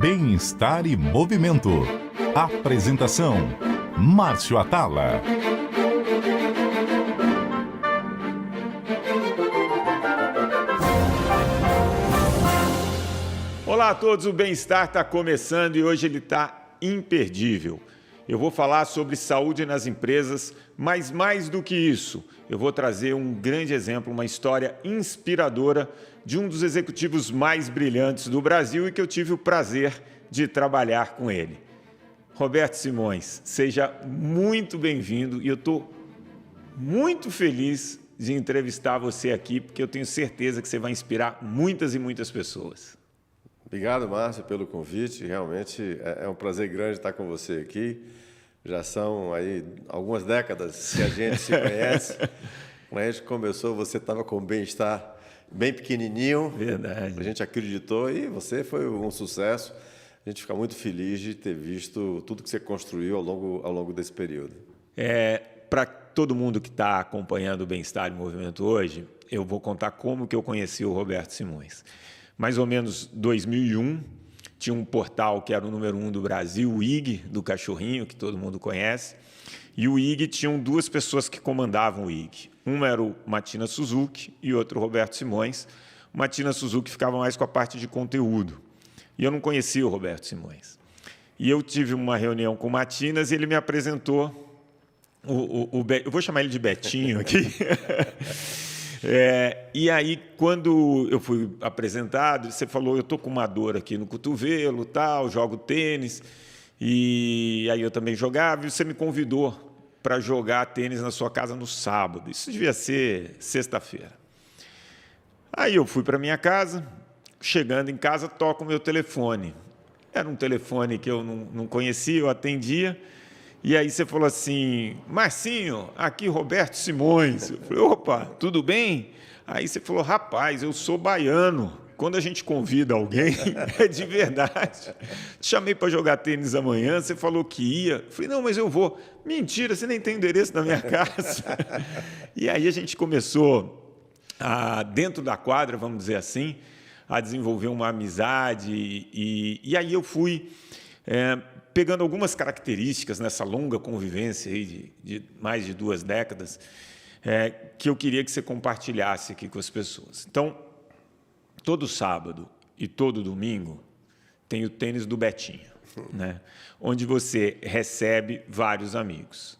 Bem-estar e movimento. Apresentação: Márcio Atala. Olá a todos, o Bem-Estar está começando e hoje ele está imperdível. Eu vou falar sobre saúde nas empresas, mas mais do que isso, eu vou trazer um grande exemplo, uma história inspiradora de um dos executivos mais brilhantes do Brasil e que eu tive o prazer de trabalhar com ele. Roberto Simões, seja muito bem-vindo e eu estou muito feliz de entrevistar você aqui, porque eu tenho certeza que você vai inspirar muitas e muitas pessoas. Obrigado, Márcio, pelo convite. Realmente é um prazer grande estar com você aqui. Já são aí algumas décadas que a gente se conhece. Quando a gente começou, você estava com o Bem-Estar bem pequenininho. Verdade. A gente acreditou e você foi um sucesso. A gente fica muito feliz de ter visto tudo que você construiu ao longo desse período. Para todo mundo que está acompanhando o Bem-Estar e Movimento hoje, eu vou contar como que eu conheci o Roberto Simões. Mais ou menos 2001, tinha um portal que era o número 1 do Brasil, o IG, do cachorrinho, que todo mundo conhece. E o IG tinham duas pessoas que comandavam o IG. Um era o Matina Suzuki e outro o Roberto Simões. O Matina Suzuki ficava mais com a parte de conteúdo. E eu não conhecia o Roberto Simões. E eu tive uma reunião com o Matinas e ele me apresentou eu vou chamar ele de Betinho aqui. E aí, quando eu fui apresentado, você falou, eu estou com uma dor aqui no cotovelo, tal, jogo tênis, e aí eu também jogava, e você me convidou para jogar tênis na sua casa no sábado. Isso devia ser sexta-feira. Aí eu fui para minha casa, chegando em casa, toco o meu telefone. Era um telefone que eu não conhecia, eu atendia. E aí você falou assim, Marcinho, aqui Roberto Simões. Eu falei, opa, tudo bem? Aí você falou, rapaz, eu sou baiano. Quando a gente convida alguém, é de verdade. Te chamei para jogar tênis amanhã, você falou que ia. Eu falei, não, mas eu vou. Mentira, você nem tem endereço na minha casa. E aí a gente começou, dentro da quadra, vamos dizer assim, a desenvolver uma amizade. E aí eu fui pegando algumas características nessa longa convivência aí de mais de 2 décadas, que eu queria que você compartilhasse aqui com as pessoas. Então, todo sábado e todo domingo tem o tênis do Betinho, né? Onde você recebe vários amigos.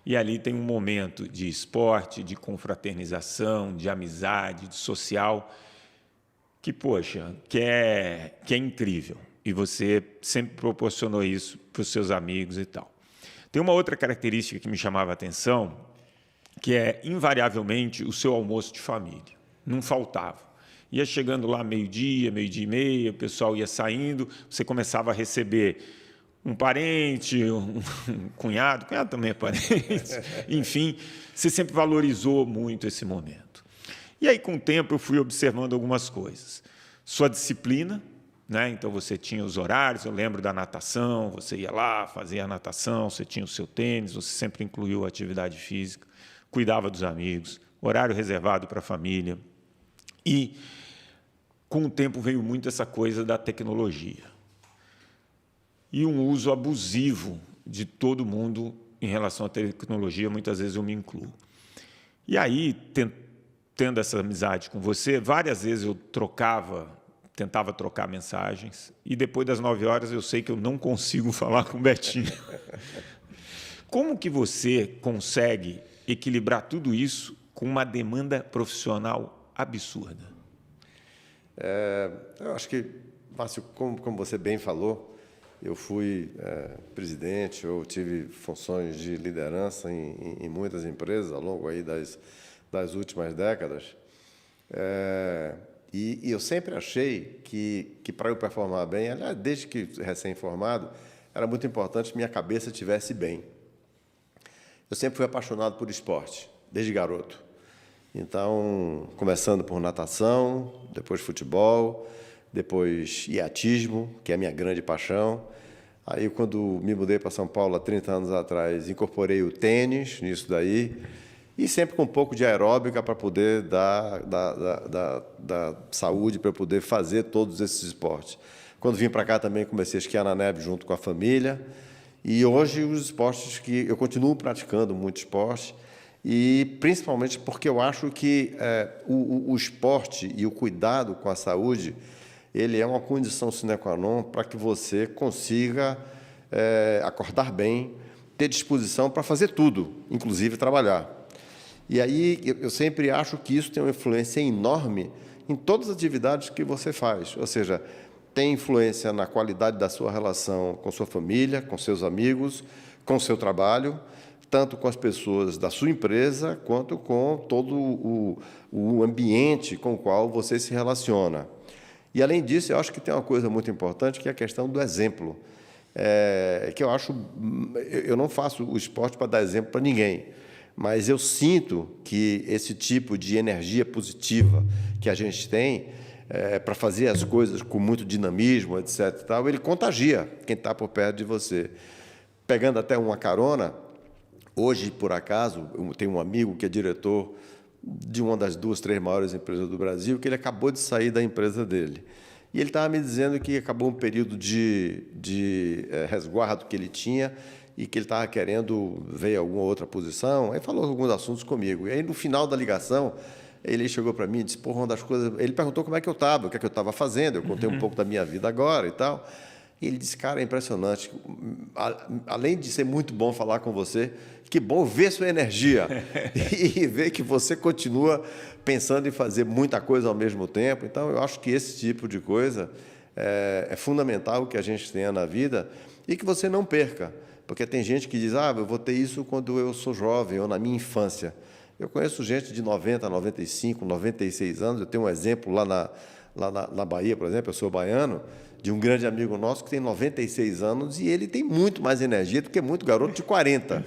E ali tem um momento de esporte, de confraternização, de amizade, de social, que, poxa, que é incrível. E você sempre proporcionou isso para os seus amigos e tal. Tem uma outra característica que me chamava a atenção, que é, invariavelmente, o seu almoço de família. Não faltava. Ia chegando lá meio-dia, meio-dia e meia, o pessoal ia saindo, você começava a receber um parente, um cunhado também é parente, enfim, você sempre valorizou muito esse momento. E aí, com o tempo, eu fui observando algumas coisas. Sua disciplina, né? Então, você tinha os horários, eu lembro da natação, você ia lá, fazia a natação, você tinha o seu tênis, você sempre incluiu a atividade física, cuidava dos amigos, horário reservado para a família. E, com o tempo, veio muito essa coisa da tecnologia. E um uso abusivo de todo mundo em relação à tecnologia, muitas vezes eu me incluo. E aí, tendo essa amizade com você, várias vezes eu tentava trocar mensagens, e depois das 9 horas eu sei que eu não consigo falar com o Betinho. Como que você consegue equilibrar tudo isso com uma demanda profissional absurda? Eu acho que, Márcio, como você bem falou, eu fui presidente, eu tive funções de liderança em muitas empresas ao longo aí das últimas décadas. E eu sempre achei que para eu performar bem, aliás, desde que recém-formado, era muito importante que minha cabeça estivesse bem. Eu sempre fui apaixonado por esporte, desde garoto. Então, começando por natação, depois futebol, depois iatismo, que é a minha grande paixão. Aí, quando me mudei para São Paulo há 30 anos atrás, incorporei o tênis nisso daí, e sempre com um pouco de aeróbica para poder dar saúde, para poder fazer todos esses esportes. Quando vim para cá também comecei a esquiar na neve junto com a família. E hoje os esportes que eu continuo praticando muito esporte, e principalmente porque eu acho que o esporte e o cuidado com a saúde, ele é uma condição sine qua non para que você consiga acordar bem, ter disposição para fazer tudo, inclusive trabalhar. E aí eu sempre acho que isso tem uma influência enorme em todas as atividades que você faz, ou seja, tem influência na qualidade da sua relação com sua família, com seus amigos, com seu trabalho, tanto com as pessoas da sua empresa, quanto com todo o ambiente com o qual você se relaciona. E, além disso, eu acho que tem uma coisa muito importante, que é a questão do exemplo. Que eu não faço o esporte para dar exemplo para ninguém, mas eu sinto que esse tipo de energia positiva que a gente tem para fazer as coisas com muito dinamismo, etc., e tal, ele contagia quem está por perto de você. Pegando até uma carona, hoje, por acaso, eu tenho um amigo que é diretor de uma das 2, 3 maiores empresas do Brasil, que ele acabou de sair da empresa dele. E ele estava me dizendo que acabou um período de resguardo que ele tinha e que ele estava querendo ver alguma outra posição. Aí falou alguns assuntos comigo. E aí, no final da ligação, ele chegou para mim e disse, porra, uma das coisas... Ele perguntou como é que eu estava, o que é que eu estava fazendo. Eu contei um pouco da minha vida agora e tal. E ele disse, cara, é impressionante. Além de ser muito bom falar com você, que bom ver sua energia e ver que você continua pensando em fazer muita coisa ao mesmo tempo. Então, eu acho que esse tipo de coisa é fundamental que a gente tenha na vida e que você não perca. Porque tem gente que diz, eu vou ter isso quando eu sou jovem ou na minha infância. Eu conheço gente de 90, 95, 96 anos. Eu tenho um exemplo lá na Bahia, por exemplo, eu sou baiano, de um grande amigo nosso que tem 96 anos e ele tem muito mais energia do que muito garoto de 40.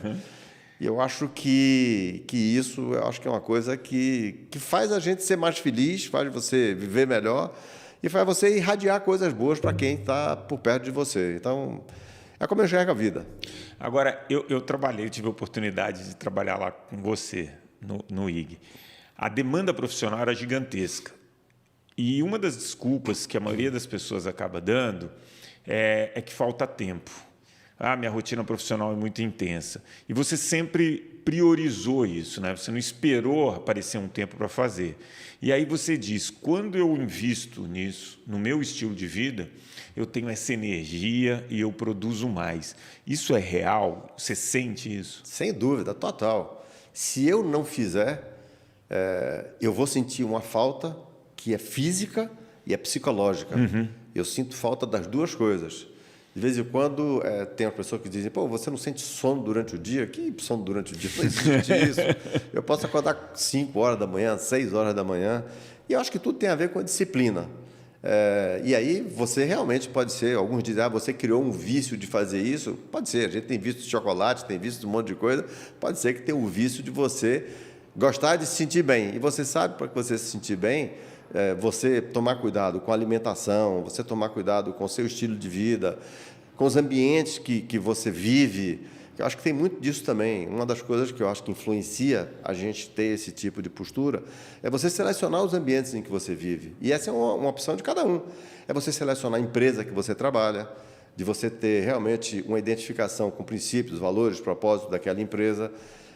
E eu acho que isso é uma coisa que faz a gente ser mais feliz, faz você viver melhor e faz você irradiar coisas boas para quem está por perto de você. Então, é como eu enxergo a vida. Agora, eu tive a oportunidade de trabalhar lá com você, no IG. A demanda profissional era gigantesca. E uma das desculpas que a maioria das pessoas acaba dando é que falta tempo. Minha rotina profissional é muito intensa. E você sempre priorizou isso, né? Você não esperou aparecer um tempo para fazer. E aí você diz, quando eu invisto nisso, no meu estilo de vida, eu tenho essa energia e eu produzo mais. Isso é real? Você sente isso? Sem dúvida, total. Se eu não fizer, eu vou sentir uma falta que é física e é psicológica. Eu sinto falta das duas coisas. De vez em quando, tem as pessoas que dizem, você não sente sono durante o dia? Que sono durante o dia? Não existe isso. Eu posso acordar 5 horas da manhã, 6 horas da manhã. E eu acho que tudo tem a ver com a disciplina. E aí, você realmente pode ser... Alguns dizem, você criou um vício de fazer isso? Pode ser. A gente tem vício de chocolate, tem vício de um monte de coisa. Pode ser que tenha um vício de você gostar de se sentir bem. E você sabe, para que você se sentir bem, você tomar cuidado com a alimentação, você tomar cuidado com o seu estilo de vida, com os ambientes que você vive. Eu acho que tem muito disso também. Uma das coisas que eu acho que influencia a gente ter esse tipo de postura é você selecionar os ambientes em que você vive. E essa é uma opção de cada um. É você selecionar a empresa que você trabalha, de você ter realmente uma identificação com princípios, valores, propósitos daquela empresa.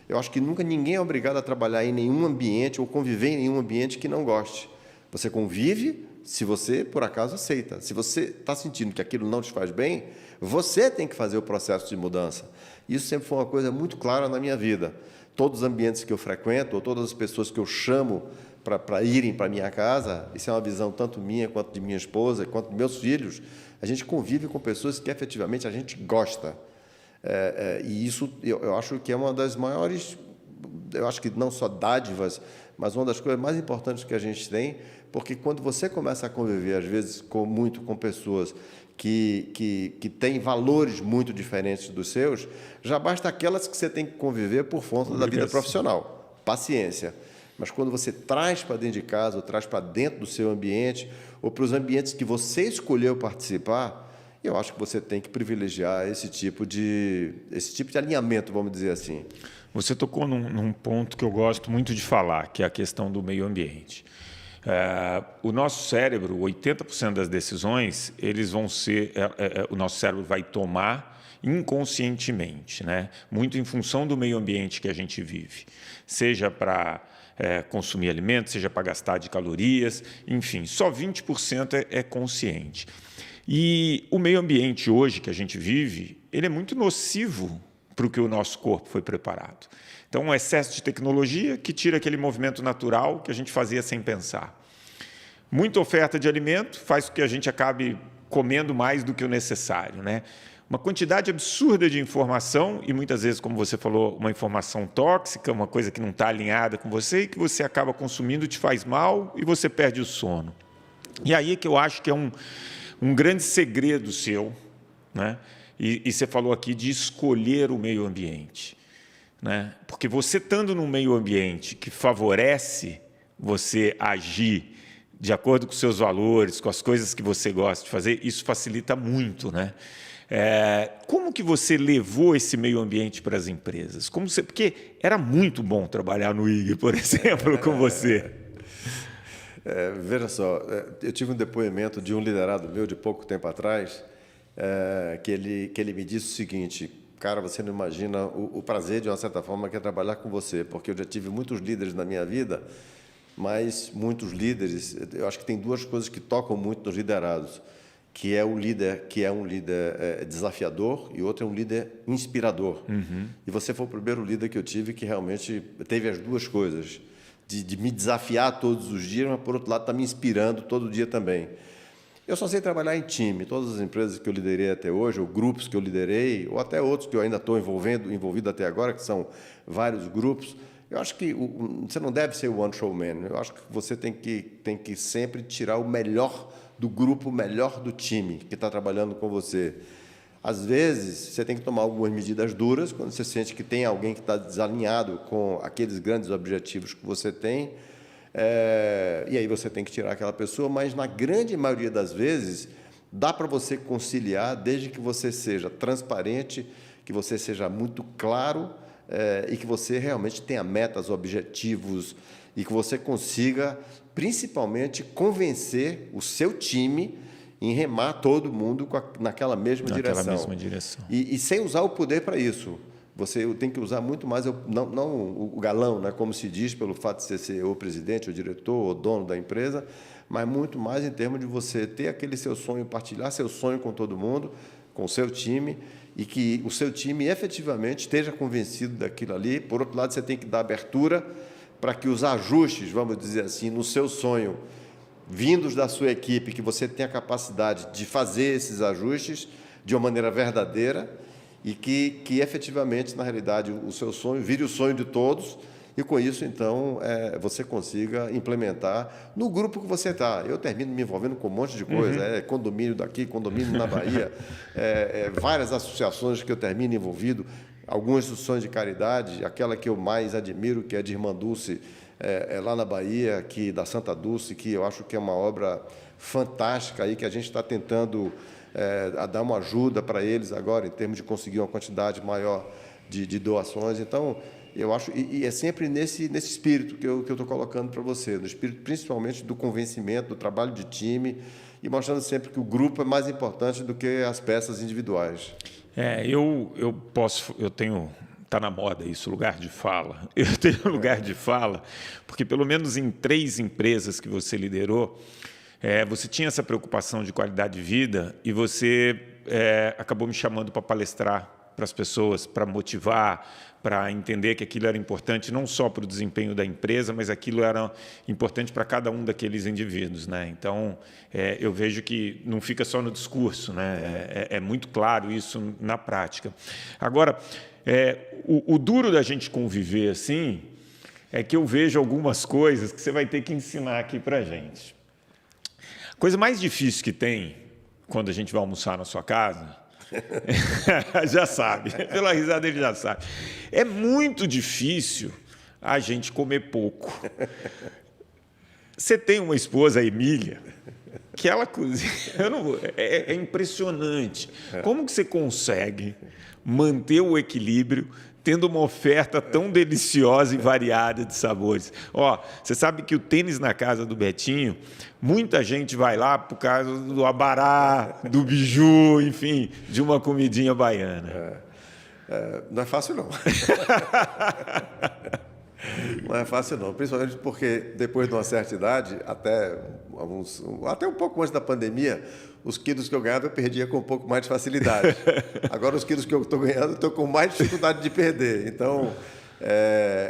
Eu acho que nunca ninguém é obrigado a trabalhar em nenhum ambiente ou conviver em nenhum ambiente que não goste. Você convive se você, por acaso, aceita. Se você está sentindo que aquilo não te faz bem, você tem que fazer o processo de mudança. Isso sempre foi uma coisa muito clara na minha vida. Todos os ambientes que eu frequento, ou todas as pessoas que eu chamo para irem para a minha casa, isso é uma visão tanto minha, quanto de minha esposa, quanto de meus filhos, a gente convive com pessoas que, efetivamente, a gente gosta. E isso, eu acho que é uma das maiores, eu acho que não só dádivas, mas uma das coisas mais importantes que a gente tem, porque quando você começa a conviver, às vezes, muito com pessoas que têm valores muito diferentes dos seus, já basta aquelas que você tem que conviver por conta da vida profissional. Paciência. Mas quando você traz para dentro de casa, ou traz para dentro do seu ambiente, ou para os ambientes que você escolheu participar, eu acho que você tem que privilegiar esse tipo de alinhamento, vamos dizer assim. Você tocou num ponto que eu gosto muito de falar, que é a questão do meio ambiente. O nosso cérebro, 80% das decisões, eles vão ser, o nosso cérebro vai tomar inconscientemente, né? Muito em função do meio ambiente que a gente vive, seja para consumir alimentos, seja para gastar de calorias, enfim, só 20% é consciente. E o meio ambiente hoje que a gente vive, ele é muito nocivo para o que o nosso corpo foi preparado. Então, um excesso de tecnologia que tira aquele movimento natural que a gente fazia sem pensar. Muita oferta de alimento faz com que a gente acabe comendo mais do que o necessário, né? Uma quantidade absurda de informação e, muitas vezes, como você falou, uma informação tóxica, uma coisa que não está alinhada com você e que você acaba consumindo, te faz mal e você perde o sono. E aí que eu acho que é um grande segredo seu, né? E você falou aqui de escolher o meio ambiente, né? Porque você estando num meio ambiente que favorece você agir de acordo com seus valores, com as coisas que você gosta de fazer, isso facilita muito, né? Como que você levou esse meio ambiente para as empresas? Porque era muito bom trabalhar no IG, por exemplo, com você. Veja só, eu tive um depoimento de um liderado meu de pouco tempo atrás, que ele me disse o seguinte: cara, você não imagina o prazer, de uma certa forma, que é trabalhar com você, porque eu já tive muitos líderes na minha vida, mas muitos líderes, eu acho que tem duas coisas que tocam muito nos liderados, que é um líder desafiador e outro é um líder inspirador. Uhum. E você foi o primeiro líder que eu tive que realmente teve as duas coisas, de me desafiar todos os dias, mas, por outro lado, está me inspirando todo dia também. Eu só sei trabalhar em time. Todas as empresas que eu liderei até hoje, ou grupos que eu liderei, ou até outros que eu ainda estou envolvido até agora, que são vários grupos, eu acho que você não deve ser o one show man. Eu acho que você tem que sempre tirar o melhor do grupo, o melhor do time que está trabalhando com você. Às vezes, você tem que tomar algumas medidas duras quando você sente que tem alguém que está desalinhado com aqueles grandes objetivos que você tem, e aí você tem que tirar aquela pessoa, mas na grande maioria das vezes dá para você conciliar, desde que você seja transparente, que você seja muito claro, e que você realmente tenha metas, objetivos, e que você consiga, principalmente, convencer o seu time em remar todo mundo naquela mesma direção. E sem usar o poder para isso. Você tem que usar muito mais, não o galão, né, como se diz, pelo fato de você ser o presidente, o diretor, o dono da empresa, mas muito mais em termos de você ter aquele seu sonho, partilhar seu sonho com todo mundo, com o seu time, e que o seu time efetivamente esteja convencido daquilo ali. Por outro lado, você tem que dar abertura para que os ajustes, vamos dizer assim, no seu sonho, vindos da sua equipe, que você tenha a capacidade de fazer esses ajustes de uma maneira verdadeira e que efetivamente, na realidade, o seu sonho vire o sonho de todos e, com isso, então, você consiga implementar no grupo que você está. Eu termino me envolvendo com um monte de coisa, condomínio daqui, condomínio na Bahia, várias associações que eu termino envolvido, algumas instituições de caridade, aquela que eu mais admiro, que é de Irmã Dulce, lá na Bahia, da Santa Dulce, que eu acho que é uma obra fantástica aí, que a gente está tentando a dar uma ajuda para eles agora, em termos de conseguir uma quantidade maior de doações. Então, eu acho, e é sempre nesse espírito que eu estou colocando para você, no espírito principalmente do convencimento, do trabalho de time, e mostrando sempre que o grupo é mais importante do que as peças individuais. Eu tenho... Está na moda isso, lugar de fala. Eu tenho lugar de fala, porque pelo menos em 3 empresas que você liderou, você tinha essa preocupação de qualidade de vida e você acabou me chamando para palestrar para as pessoas, para motivar, para entender que aquilo era importante não só para o desempenho da empresa, mas aquilo era importante para cada um daqueles indivíduos, né? Então, eu vejo que não fica só no discurso, né? É muito claro isso na prática. Agora, o duro da gente conviver assim é que eu vejo algumas coisas que você vai ter que ensinar aqui para a gente. A coisa mais difícil que tem quando a gente vai almoçar na sua casa, já sabe, pela risada ele já sabe, é muito difícil a gente comer pouco. Você tem uma esposa, a Emília, que ela cozinha, é impressionante. Como que você consegue manter o equilíbrio tendo uma oferta tão deliciosa e variada de sabores. Ó, você sabe que o tênis na casa do Betinho, muita gente vai lá por causa do abará, do biju, enfim, de uma comidinha baiana. Não é fácil, não. Não é fácil, não. Principalmente porque, depois de uma certa idade, até um pouco antes da pandemia, os quilos que eu ganhava eu perdia com um pouco mais de facilidade. Agora, os quilos que eu estou ganhando, eu estou com mais dificuldade de perder. Então,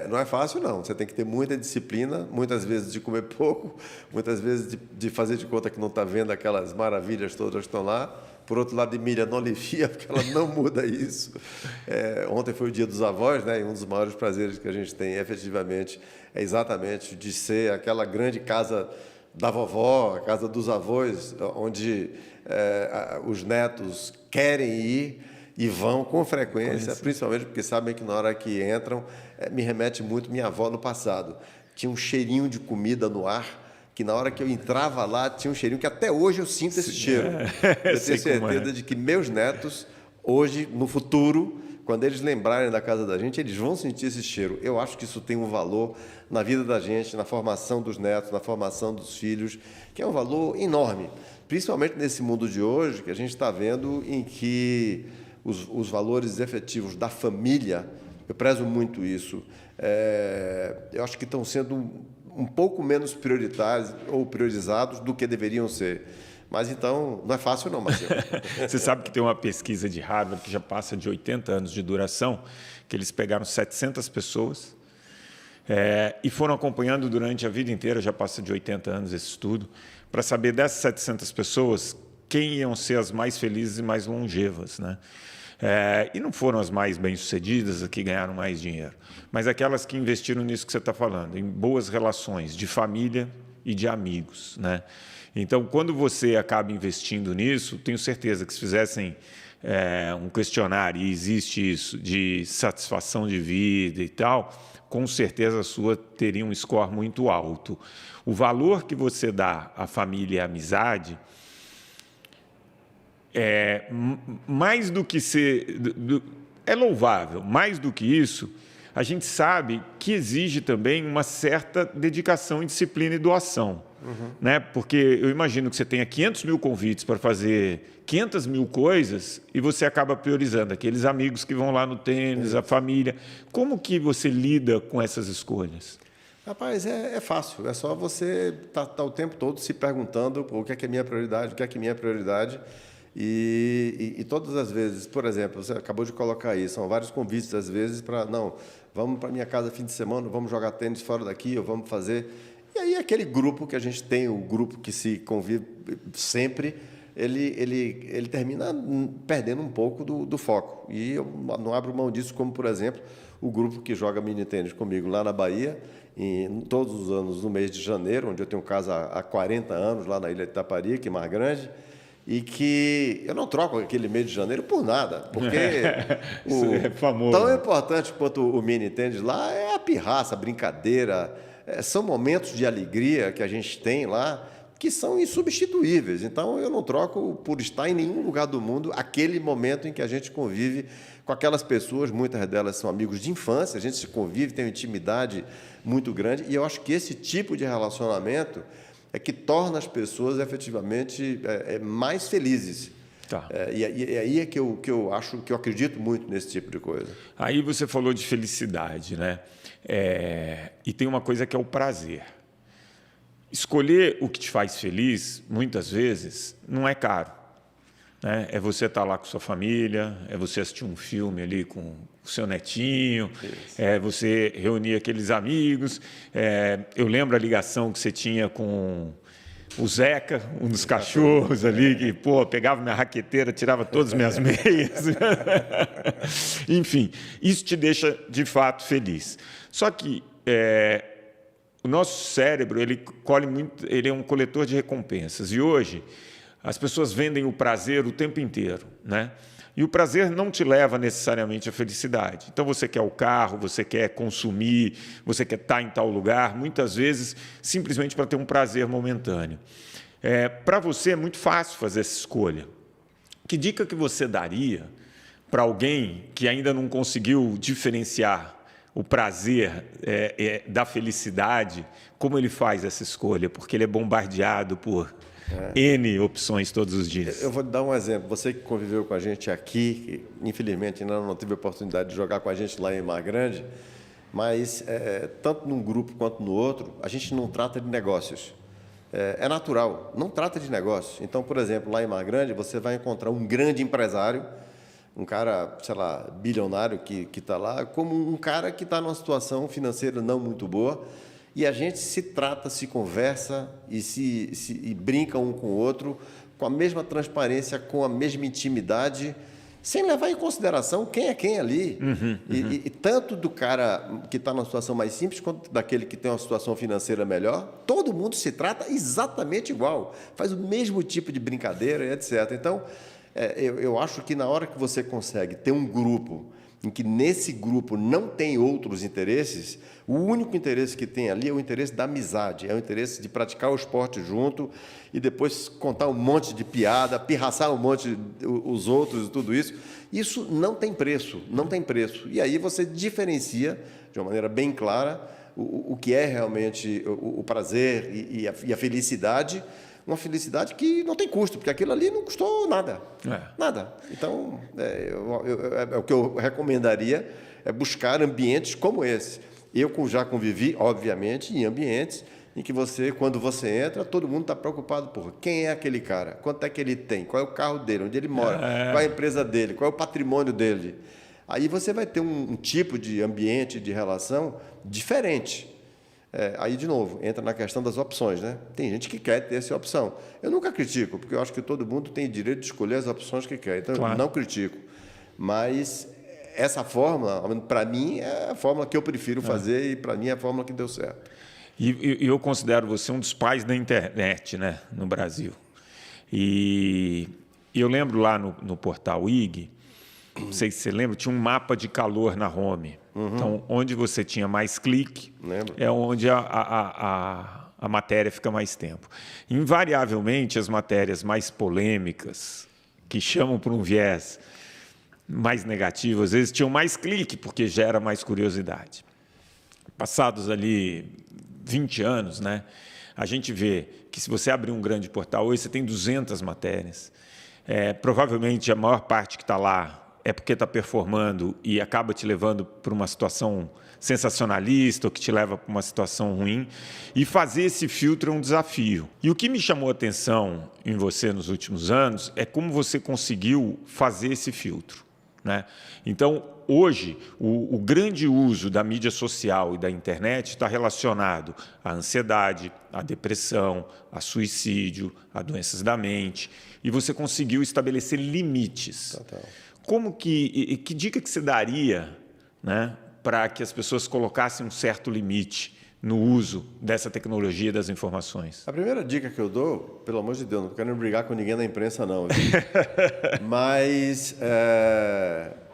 não é fácil, não. Você tem que ter muita disciplina, muitas vezes de comer pouco, muitas vezes de fazer de conta que não está vendo aquelas maravilhas todas que estão lá. Por outro lado, Emília não alivia, porque ela não muda isso. Ontem foi o Dia dos Avós, né? E um dos maiores prazeres que a gente tem, efetivamente, é exatamente de ser aquela grande casa da vovó, a casa dos avós, onde os netos querem ir e vão com frequência, principalmente porque sabem que na hora que entram, me remete muito minha avó no passado. Tinha um cheirinho de comida no ar, que na hora que eu entrava lá, tinha um cheirinho que até hoje eu sinto esse cheiro. Eu tenho certeza de que meus netos, hoje, no futuro, quando eles lembrarem da casa da gente, eles vão sentir esse cheiro. Eu acho que isso tem um valor na vida da gente, na formação dos netos, na formação dos filhos, que é um valor enorme. Principalmente nesse mundo de hoje, que a gente está vendo em que os valores efetivos da família, eu prezo muito isso, eu acho que estão sendo um pouco menos prioritários ou priorizados do que deveriam ser. Mas, então, não é fácil não, Marcelo. Você sabe que tem uma pesquisa de Harvard que já passa de 80 anos de duração, que eles pegaram 700 pessoas e foram acompanhando durante a vida inteira, já passa de 80 anos esse estudo, para saber dessas 700 pessoas quem iam ser as mais felizes e mais longevas, né? E não foram as mais bem-sucedidas, as que ganharam mais dinheiro, mas aquelas que investiram nisso que você está falando, em boas relações de família e de amigos, né? Então, quando você acaba investindo nisso, tenho certeza que se fizessem um questionário, e existe isso, de satisfação de vida e tal, com certeza a sua teria um score muito alto. O valor que você dá à família e à amizade mais do que ser... é louvável, mais do que isso, a gente sabe que exige também uma certa dedicação, disciplina e doação. Né? Porque eu imagino que você tenha 500 mil convites para fazer 500 mil coisas e você acaba priorizando aqueles amigos que vão lá no tênis, a família. Como que você lida com essas escolhas? Rapaz, é fácil. É só você estar o tempo todo se perguntando o que é minha prioridade, o que é minha prioridade. E todas as vezes, por exemplo, você acabou de colocar aí, são vários convites às vezes para, não, vamos para minha casa fim de semana, vamos jogar tênis fora daqui, ou vamos fazer... E aí aquele grupo que a gente tem, o grupo que se convive sempre, ele termina perdendo um pouco do foco. E eu não abro mão disso, como, por exemplo, o grupo que joga mini tênis comigo lá na Bahia, todos os anos, no mês de janeiro, onde eu tenho casa há 40 anos, lá na Ilha de Itaparica, em Mar Grande, e que eu não troco aquele mês de janeiro por nada, porque famoso. Tão importante quanto o mini tênis lá é a pirraça, a brincadeira, são momentos de alegria que a gente tem lá que são insubstituíveis. Então, eu não troco por estar em nenhum lugar do mundo aquele momento em que a gente convive com aquelas pessoas, muitas delas são amigos de infância, a gente se convive, tem uma intimidade muito grande, e eu acho que esse tipo de relacionamento é que torna as pessoas efetivamente mais felizes. Tá. E aí é que eu acho, que eu acredito muito nesse tipo de coisa. Aí você falou de felicidade, né? E tem uma coisa que é o prazer. Escolher o que te faz feliz, muitas vezes, não é caro. Né? É você estar lá com sua família, é você assistir um filme ali com o seu netinho, é você reunir aqueles amigos. Eu lembro a ligação que você tinha com o Zeca, um dos cachorros ali, que pegava minha raqueteira, tirava todas as minhas meias. Enfim, isso te deixa, de fato, feliz. Só que o nosso cérebro, ele é um coletor de recompensas. E hoje, as pessoas vendem o prazer o tempo inteiro, né? E o prazer não te leva necessariamente à felicidade. Então, você quer o carro, você quer consumir, você quer estar em tal lugar, muitas vezes, simplesmente para ter um prazer momentâneo. Para você, é muito fácil fazer essa escolha. Que dica que você daria para alguém que ainda não conseguiu diferenciar o prazer da felicidade, como ele faz essa escolha? Porque ele é bombardeado por N opções todos os dias. Eu vou te dar um exemplo. Você que conviveu com a gente aqui, que, infelizmente ainda não teve a oportunidade de jogar com a gente lá em Mar Grande, mas tanto num grupo quanto no outro, a gente não trata de negócios. É natural, não trata de negócios. Então, por exemplo, lá em Mar Grande, você vai encontrar um grande empresário, um cara, sei lá, bilionário que está lá, como um cara que está numa situação financeira não muito boa, e a gente se trata, se conversa e brinca um com o outro com a mesma transparência, com a mesma intimidade, sem levar em consideração quem é quem ali. E tanto do cara que está numa situação mais simples, quanto daquele que tem uma situação financeira melhor, todo mundo se trata exatamente igual, faz o mesmo tipo de brincadeira e etc. Então, eu acho que na hora que você consegue ter um grupo em que nesse grupo não tem outros interesses, o único interesse que tem ali é o interesse da amizade, é o interesse de praticar o esporte junto e depois contar um monte de piada, pirraçar um monte os outros e tudo isso. Isso não tem preço, não tem preço. E aí você diferencia de uma maneira bem clara o que é realmente o prazer e a felicidade. Uma felicidade que não tem custo, porque aquilo ali não custou nada. Nada. Então, o que eu recomendaria é buscar ambientes como esse. Eu já convivi, obviamente, em ambientes em que você, quando você entra, todo mundo está preocupado por quem é aquele cara, quanto é que ele tem, qual é o carro dele, onde ele mora, qual é a empresa dele, qual é o patrimônio dele. Aí você vai ter um tipo de ambiente, de relação diferente. Aí, de novo, entra na questão das opções, né? Tem gente que quer ter essa opção. Eu nunca critico, porque eu acho que todo mundo tem direito de escolher as opções que quer. Então, claro, eu não critico. Mas essa fórmula, para mim, é a fórmula que eu prefiro fazer e, para mim, é a fórmula que deu certo. E eu considero você um dos pais da internet, né, no Brasil. E eu lembro lá no portal IG, não sei se você lembra, tinha um mapa de calor na home. Então, onde você tinha mais clique, é onde a matéria fica mais tempo. Invariavelmente, as matérias mais polêmicas, que chamam por um viés mais negativo, às vezes tinham mais clique, porque gera mais curiosidade. Passados ali 20 anos, né, a gente vê que se você abrir um grande portal hoje, você tem 200 matérias. Provavelmente a maior parte que está lá é porque está performando e acaba te levando para uma situação sensacionalista ou que te leva para uma situação ruim. E fazer esse filtro é um desafio. E o que me chamou a atenção em você nos últimos anos é como você conseguiu fazer esse filtro, né? Então, hoje, o grande uso da mídia social e da internet está relacionado à ansiedade, à depressão, a suicídio, a doenças da mente. E você conseguiu estabelecer limites. Total. Como que dica que você daria, né, para que as pessoas colocassem um certo limite no uso dessa tecnologia das informações? A primeira dica que eu dou, pelo amor de Deus, não quero brigar com ninguém da imprensa, não. Mas,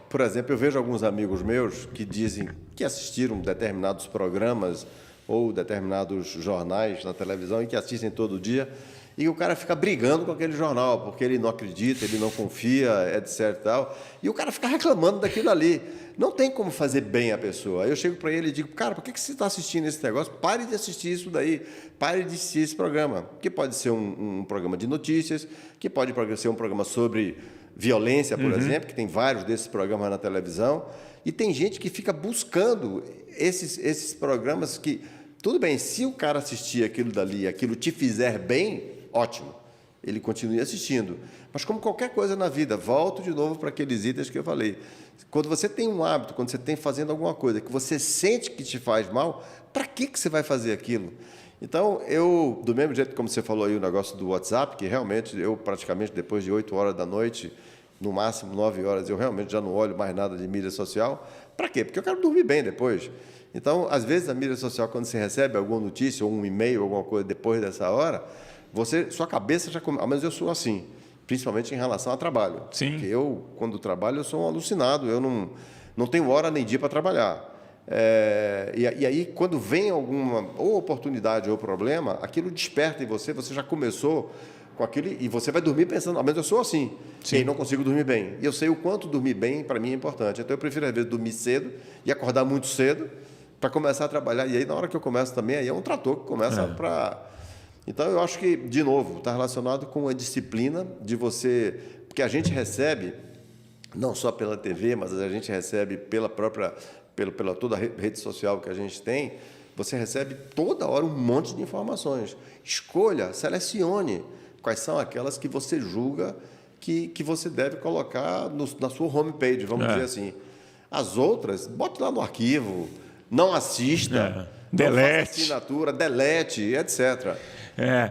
por exemplo, eu vejo alguns amigos meus que dizem que assistiram determinados programas ou determinados jornais na televisão e que assistem todo dia, e o cara fica brigando com aquele jornal, porque ele não acredita, ele não confia, etc. E tal, e o cara fica reclamando daquilo ali. Não tem como fazer bem a pessoa. Aí eu chego para ele e digo, cara, por que você está assistindo esse negócio? Pare de assistir isso daí, pare de assistir esse programa. Que pode ser um programa de notícias, que pode ser um programa sobre violência, por exemplo, que tem vários desses programas na televisão, e tem gente que fica buscando esses programas que, tudo bem, se o cara assistir aquilo dali, aquilo te fizer bem, ótimo, ele continue assistindo. Mas como qualquer coisa na vida, volto de novo para aqueles itens que eu falei. Quando você tem um hábito, quando você tem fazendo alguma coisa que você sente que te faz mal, para que você vai fazer aquilo? Então, eu, do mesmo jeito como você falou aí o negócio do WhatsApp, que realmente eu praticamente depois de 8 horas da noite, no máximo 9 horas, eu realmente já não olho mais nada de mídia social. Para quê? Porque eu quero dormir bem depois. Então, às vezes, a mídia social, quando você recebe alguma notícia ou um e-mail, alguma coisa depois dessa hora, sua cabeça já começa. Ao menos eu sou assim, principalmente em relação ao trabalho. Sim. Porque eu, quando trabalho, eu sou um alucinado, eu não tenho hora nem dia para trabalhar. E aí, quando vem alguma ou oportunidade ou problema, aquilo desperta em você, você já começou com aquilo, e você vai dormir pensando, ao menos eu sou assim, Sim. e não consigo dormir bem. E eu sei o quanto dormir bem, para mim, é importante. Então, eu prefiro, às vezes, dormir cedo e acordar muito cedo para começar a trabalhar. E aí, na hora que eu começo também, aí é um trator que começa para... Então, eu acho que, de novo, está relacionado com a disciplina de você... Porque a gente recebe, não só pela TV, mas a gente recebe pela própria... pela toda a rede social que a gente tem, você recebe toda hora um monte de informações. Escolha, selecione quais são aquelas que você julga que você deve colocar na sua homepage, vamos dizer assim. As outras, bote lá no arquivo, não assista, delete, não faça assinatura, delete, etc.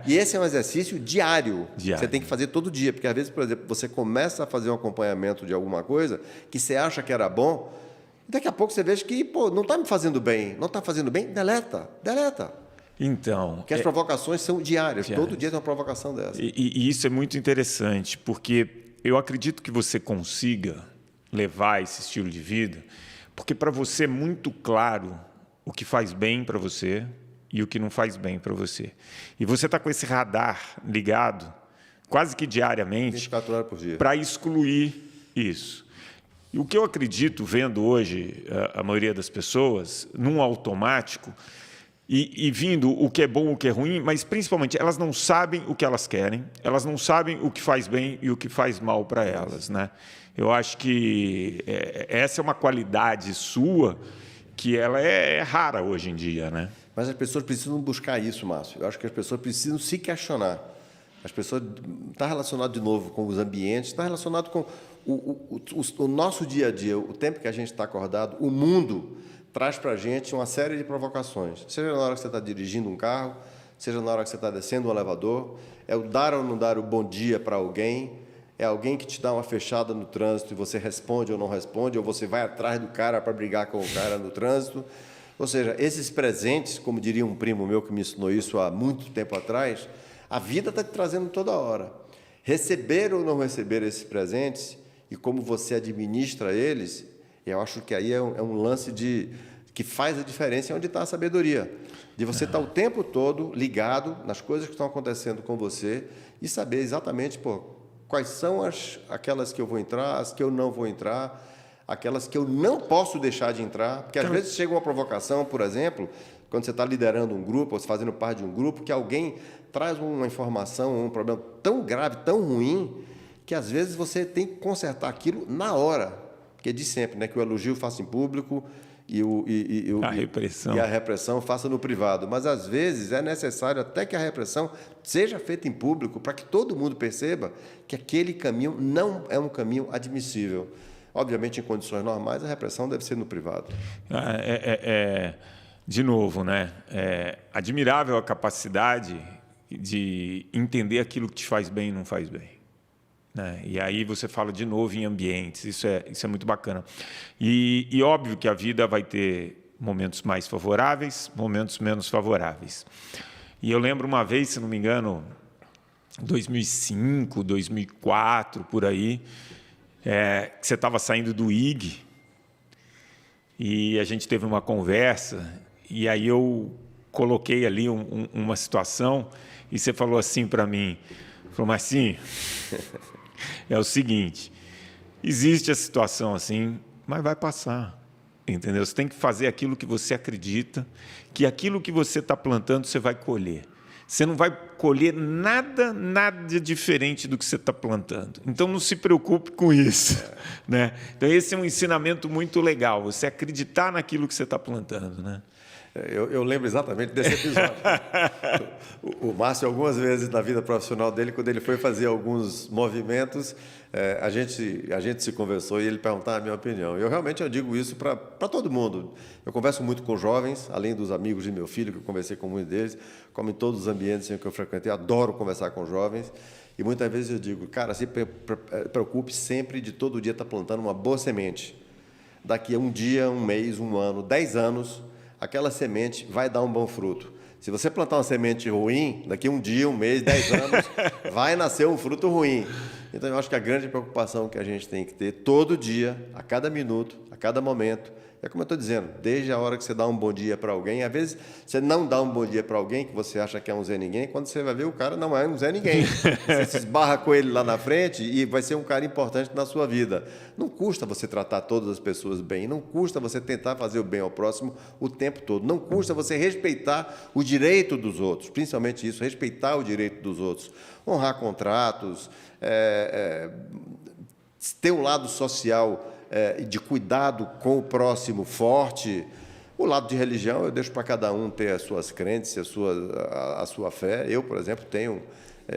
E esse é um exercício diário. Você tem que fazer todo dia, porque às vezes, por exemplo, você começa a fazer um acompanhamento de alguma coisa que você acha que era bom, e daqui a pouco você vê que não está me fazendo bem, não está fazendo bem, deleta. Então... Porque as provocações são diárias, todo dia tem uma provocação dessa. E isso é muito interessante, porque eu acredito que você consiga levar esse estilo de vida, porque para você é muito claro o que faz bem para você e o que não faz bem para você. E você está com esse radar ligado, quase que diariamente, 24 horas por dia, para excluir isso. E o que eu acredito, vendo hoje a maioria das pessoas, num automático, e vindo o que é bom, o que é ruim, mas principalmente elas não sabem o que elas querem, elas não sabem o que faz bem e o que faz mal para elas, né? Eu acho que essa é uma qualidade sua que ela é rara hoje em dia, né? Mas as pessoas precisam buscar isso, Márcio. Eu acho que as pessoas precisam se questionar. As pessoas... Está relacionado, de novo, com os ambientes, está relacionado com o nosso dia a dia, o tempo que a gente está acordado, o mundo traz para a gente uma série de provocações. Seja na hora que você está dirigindo um carro, seja na hora que você está descendo um elevador, é o dar ou não dar o bom dia para alguém, é alguém que te dá uma fechada no trânsito e você responde ou não responde, ou você vai atrás do cara para brigar com o cara no trânsito. Ou seja, esses presentes, como diria um primo meu que me ensinou isso há muito tempo atrás, a vida está te trazendo toda hora. Receber ou não receber esses presentes e como você administra eles, eu acho que aí é um lance que faz a diferença, é onde está a sabedoria. De você estar o tempo todo ligado nas coisas que estão acontecendo com você e saber exatamente quais são aquelas que eu vou entrar, as que eu não vou entrar, aquelas que eu não posso deixar de entrar. Porque às vezes chega uma provocação, por exemplo, quando você está liderando um grupo, ou fazendo parte de um grupo, que alguém traz uma informação, um problema tão grave, tão ruim, que às vezes você tem que consertar aquilo na hora. Porque diz sempre, né, que o elogio faça em público e a repressão faça no privado. Mas, às vezes, é necessário até que a repressão seja feita em público para que todo mundo perceba que aquele caminho não é um caminho admissível. Obviamente, em condições normais, a repressão deve ser no privado. De novo, né? É admirável a capacidade de entender aquilo que te faz bem e não faz bem. Né? E aí você fala de novo em ambientes, isso é muito bacana. E óbvio que a vida vai ter momentos mais favoráveis, momentos menos favoráveis. E eu lembro uma vez, se não me engano, 2005, 2004, por aí, que você estava saindo do IG e a gente teve uma conversa e aí eu coloquei ali uma situação e você falou assim para mim, falou, Marcinho, é o seguinte, existe a situação assim, mas vai passar, entendeu? Você tem que fazer aquilo que você acredita, que aquilo que você está plantando você vai colher. Você não vai colher nada diferente do que você está plantando. Então, não se preocupe com isso. Né? Então, esse é um ensinamento muito legal, você acreditar naquilo que você está plantando. Né? Eu lembro exatamente desse episódio. O Márcio, algumas vezes na vida profissional dele, quando ele foi fazer alguns movimentos, a gente se conversou e ele perguntava a minha opinião. Eu realmente digo isso para todo mundo. Eu converso muito com jovens, além dos amigos de meu filho, que eu conversei com muitos deles, como em todos os ambientes em que eu frequentei, adoro conversar com jovens. E muitas vezes eu digo, cara, se preocupe sempre de todo dia estar plantando uma boa semente. Daqui a um dia, um mês, um ano, 10 anos, aquela semente vai dar um bom fruto. Se você plantar uma semente ruim, daqui a um dia, um mês, 10 anos, vai nascer um fruto ruim. Então, eu acho que a grande preocupação que a gente tem que ter todo dia, a cada minuto, a cada momento, é como eu estou dizendo, desde a hora que você dá um bom dia para alguém, às vezes você não dá um bom dia para alguém que você acha que é um Zé Ninguém, quando você vai ver o cara não é um Zé Ninguém. Você se esbarra com ele lá na frente e vai ser um cara importante na sua vida. Não custa você tratar todas as pessoas bem, não custa você tentar fazer o bem ao próximo o tempo todo, não custa você respeitar o direito dos outros, principalmente isso, respeitar o direito dos outros, honrar contratos, ter um lado social de cuidado com o próximo forte. O lado de religião eu deixo para cada um ter as suas crenças, a sua fé. Eu, por exemplo, tenho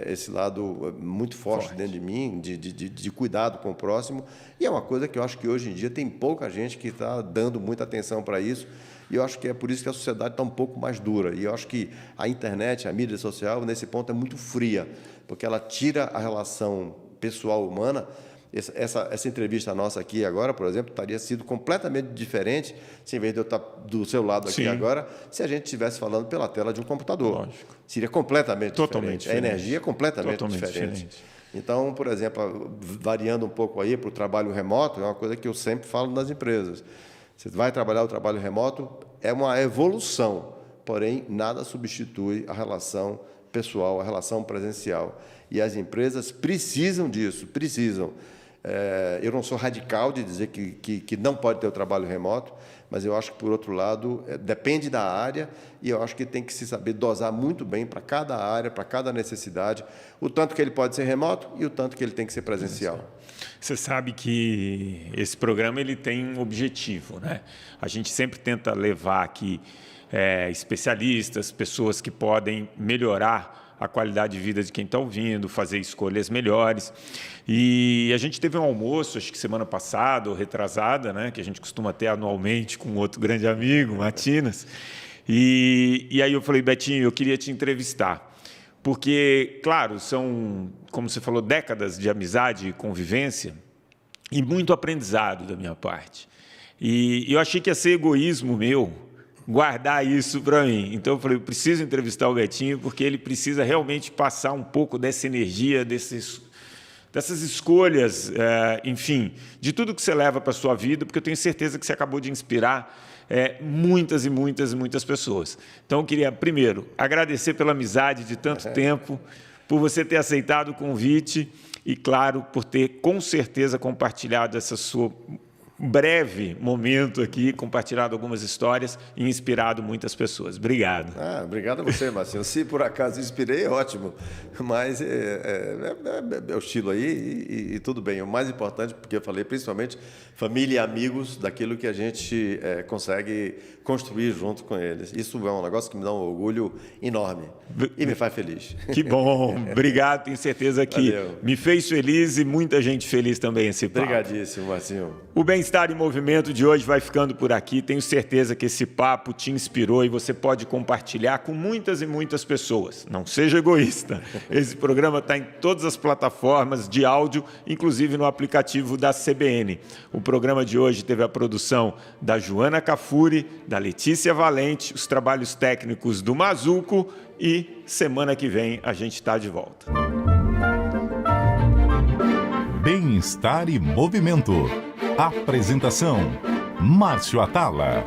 esse lado muito forte dentro de mim, de cuidado com o próximo, e é uma coisa que eu acho que hoje em dia tem pouca gente que está dando muita atenção para isso, e eu acho que é por isso que a sociedade está um pouco mais dura, e eu acho que a internet, a mídia social, nesse ponto é muito fria, porque ela tira a relação pessoal humana. Essa entrevista nossa aqui agora, por exemplo, teria sido completamente diferente se, em vez de eu estar do seu lado aqui agora, se a gente estivesse falando pela tela de um computador. Lógico. Seria completamente diferente. A energia é completamente diferente. Então, por exemplo, variando um pouco aí para o trabalho remoto, é uma coisa que eu sempre falo nas empresas. Você vai trabalhar o trabalho remoto, é uma evolução, porém, nada substitui a relação pessoal, a relação presencial. E as empresas precisam disso, precisam. Eu não sou radical de dizer que não pode ter o trabalho remoto, mas eu acho que, por outro lado, depende da área, e eu acho que tem que se saber dosar muito bem para cada área, para cada necessidade, o tanto que ele pode ser remoto e o tanto que ele tem que ser presencial. Você sabe que esse programa ele tem um objetivo, né? A gente sempre tenta levar aqui especialistas, pessoas que podem melhorar a qualidade de vida de quem está ouvindo, fazer escolhas melhores. E a gente teve um almoço, acho que semana passada ou retrasada, né, que a gente costuma ter anualmente com outro grande amigo, Matinas. E aí eu falei, Betinho, eu queria te entrevistar. Porque, claro, são, como você falou, décadas de amizade e convivência e muito aprendizado da minha parte. E eu achei que ia ser egoísmo meu guardar isso para mim. Então eu falei, eu preciso entrevistar o Betinho, porque ele precisa realmente passar um pouco dessa energia, dessas escolhas, enfim, de tudo que você leva para a sua vida, porque eu tenho certeza que você acabou de inspirar muitas e muitas e muitas pessoas. Então eu queria, primeiro, agradecer pela amizade de tanto tempo, por você ter aceitado o convite e, claro, por ter, com certeza, compartilhado essa sua breve momento aqui, compartilhado algumas histórias e inspirado muitas pessoas. Obrigado. Obrigado a você, Marcinho. Se por acaso inspirei, é ótimo. Mas é o estilo aí e tudo bem. O mais importante, porque eu falei, principalmente, família e amigos daquilo que a gente consegue construir junto com eles. Isso é um negócio que me dá um orgulho enorme e me faz feliz. Que bom. Obrigado. Tenho certeza que me fez feliz e muita gente feliz também esse papo. Obrigadíssimo, Marcinho. O Bem-Estar em Movimento de hoje vai ficando por aqui. Tenho certeza que esse papo te inspirou e você pode compartilhar com muitas e muitas pessoas. Não seja egoísta. Esse programa está em todas as plataformas de áudio, inclusive no aplicativo da CBN. O programa de hoje teve a produção da Joana Cafuri, da Letícia Valente, os trabalhos técnicos do Mazuco e semana que vem a gente está de volta. Bem-Estar e Movimento. Apresentação: Márcio Atala.